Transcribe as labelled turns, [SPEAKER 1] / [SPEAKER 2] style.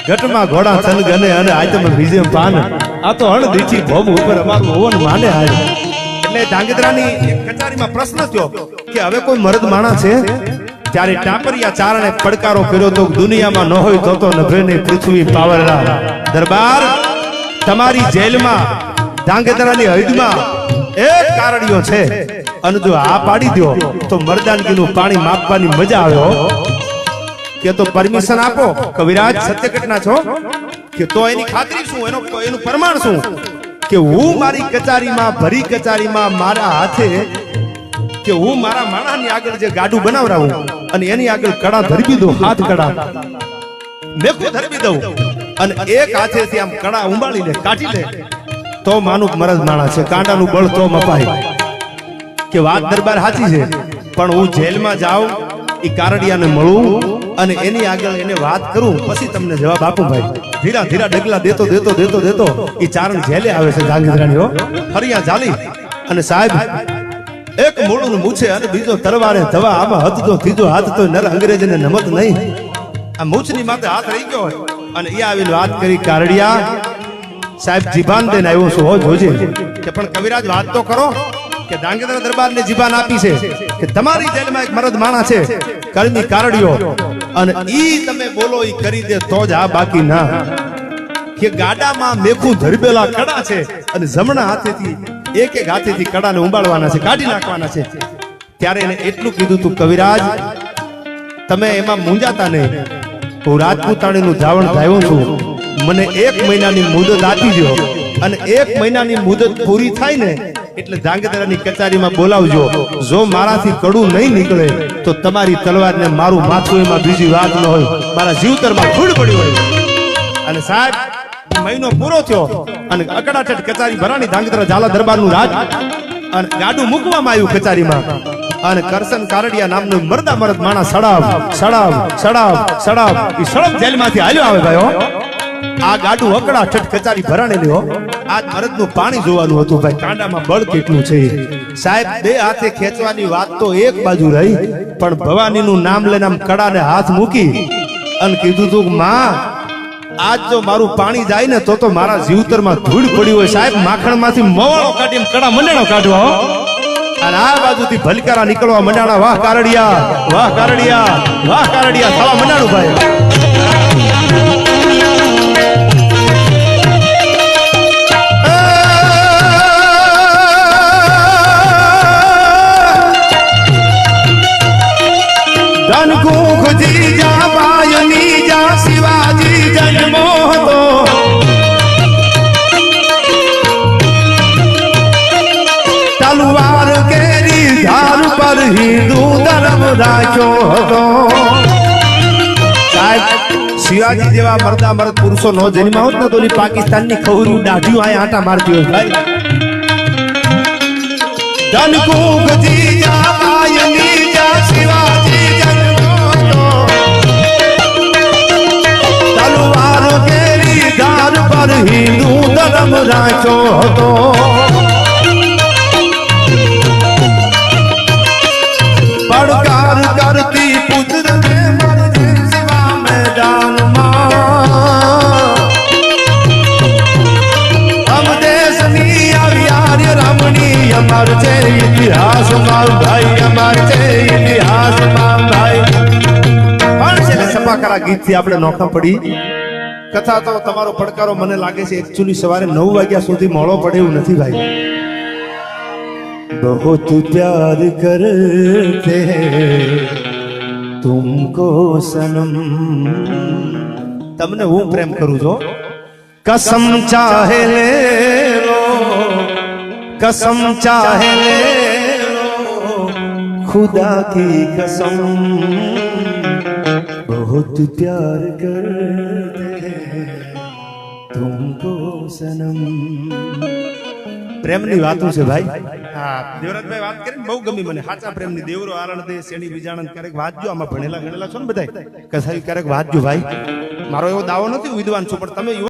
[SPEAKER 1] ઘટમાં ઘોડા થન ગને અને આ તમે બીજે પાન આ તો હણ દીચી ભોમ ઉપર અમારું ઓવન માને આય એટલે ધાંગધ્રાની કચારીમાં પ્રશ્ન થયો કે હવે કોઈ મર્દ માણસ છે ત્યારે ટાપરિયા ચારણે પડકારો કર્યો તો દુનિયામાં ન હોય તો નભેની પૃથ્વી પાવરરા દરબાર તમારી જેલમાં ધાંગધ્રાની હૈદમાં એક કારડિયો છે અને જો આ પાડી દો તો મર્દાનગીનું પાણી માપવાની મજા આવ્યો કે તો પરમિશન આપો કવિરાજ સત્ય ઘટના છો કે તો એની ખાતરી શું એનું પ્રમાણ શું કે હું મારી કચારીમાં ભરી કચારીમાં મારા હાથે કે હું મારા માણાની આગળ જે ગાડું બનાવરાવું અને એની આગળ કડા ધરબી દઉં હાથ કડા મેકું ધરબી દઉં અને એક હાથેથી આમ કડા ઉંબાળી લે કાઢી લે તો માનું મરદ માણા છે કાંડાનું બળ તો મપાય કે વાત દરબાર સાચી છે પણ હું જેલમાં જાઉં એ કારડિયાને મળું અને એની આગળ એને વાત કરું પછી તમને જવાબ આપું ભાઈ ધીરા ધીરા ડગલા દેતો દેતો દેતો દેતો એ ચારણ જેલે આવે છે ધાંગધ્રાણીઓ ફરિયા ઝાલી અને સાહેબ એક મોડું મૂછે અને બીજો તરવારે ધવા આમાં હથ તો ત્રીજો હાથ તો નર અંગ્રેજને નમત નહીં આ મૂછની માથે હાથ રહી ગયો અને એ આવીને વાત કરી કારડિયા સાહેબ જીભાન દઈને આવ્યો છું હો જોજે કે પણ કવિરાજ વાત તો કરો કે ધાંગધ્રા દરબારને જીભાન આપી છે કે તમારી જેલમાં એક મરદ માણા છે કર્મી કારડિયો અને ઈ તમે બોલો ઈ કરી દે તો જ આ બાકી ના કે ગાડામાં મેખું ધરબેલા કડા છે અને જમણા હાથેથી એક એક હાથેથી કડાને ઉંબાળવાના છે કાઢી નાખવાના છે ત્યારે એને એટલું કીધું તું કવિરાજ તમે એમાં મૂંઝાતા નહીં હું રાજપૂતાણીનું ધાવણ ધાવ્યો છું મને 1 મહિનાની મુદત આપી દો અને 1 મહિનાની મુદત પૂરી થાય ને એટલે ધાંગધ્રાની કચારીમાં બોલાવજો જો મારાથી કડું નહીં નીકળે તો તમારી તલવારને મારું માથું એમાં બીજી વાત ન હોય મારા જીવતરમાં ફૂડ પડી હોય અને સાહેબ મહિનો પૂરો થયો અને અકડાઠઠ કચારી ભરાણી ધાંગધ્રા ઝાલા દરબારનું રાજ અને ગાડું મૂકવામાં આવ્યું કચારીમાં અને કરશન કારડિયા નામનું મરદા મરદ માણા સડાવ સડાવ સડાવ સડાવ એ સડમ જેલમાંથી હાલ્યો આવે ભાઈઓ આ ગાડું અકડાઠઠ કચારી ભરાણી લ્યો આ મરદનું પાણી જોવાનું હતું ભાઈ કાંડામાં બળ કેટલું છે સાહેબ બે હાથે ખેંચવાની વાત તો એક બાજુ રહી પણ ભવાનીનું નામ લઈને આમ કડાને હાથ મૂકી અને કીધું તું માં આજ જો મારું પાણી જાય ને તો મારા જીવતરમાં ધૂળ પડી હોય સાહેબ માખણમાંથી મોવાળો કાઢીને કડા મંડાણો કાઢવા અને આ બાજુથી ભલકારા નીકળવા મંડાણા વાહ કારડિયા વાહ કારડિયા વાહ કારડિયા થવા મંડાણું ભાઈ શિવાજી જન્મો હતો તલવાર કેરી ધાર પર હિન્દુ ધર્મ રાખ્યો હતો સાહેબ શિવાજી જેવા મરદા મરદ પુરુષો નો જન્મ હોત ને તો પાકિસ્તાનની ખવરું દાઢીઓ આ આટા મારતી હોય ભાઈ ધનકુખ જીજા બાયની જા શિવાજી હિન્દુ ધર્મ રાખ્યો હતો પડકાર કરતી પુત્ર ને મરજે શિવા મેદાનમાં અમ દેશની આવ્યાર્ય રમણી અમર છે ઇતિહાસમાં ભાઈ અમર છે ઇતિહાસમાં ભાઈ પણ છે સપાકરા ગીતથી આપણે નોખા પડી કથા તો તમારો પડકારો મને લાગે છે એકચ્યુઅલી સવારે 9 વાગ્યા સુધી મોડો પડે એવું નથી ભાઈ બહુત પ્યાર કરતે તુમકો સનમ તમને હું પ્રેમ કરું છું કસમ ચાહે લે લો कसम चाहे ले लो खुदा की कसम बहुत प्यार करते तुमको सनम। प्रेम ની વાતો છે ભાઈ। હા દેવરાજભાઈ વાત કરીને બહુ ગમી મને। સાચા પ્રેમ ની દેવરો આરણ દે શેણી બીજાણન ક્યારેક વાંચજો, આમાં ભણેલા ગણેલા છો ને બધાય કસાઈ ક્યારેક વાંચજો ભાઈ। મારો એવો દાવો નથી વિદ્વાન છું પણ તમે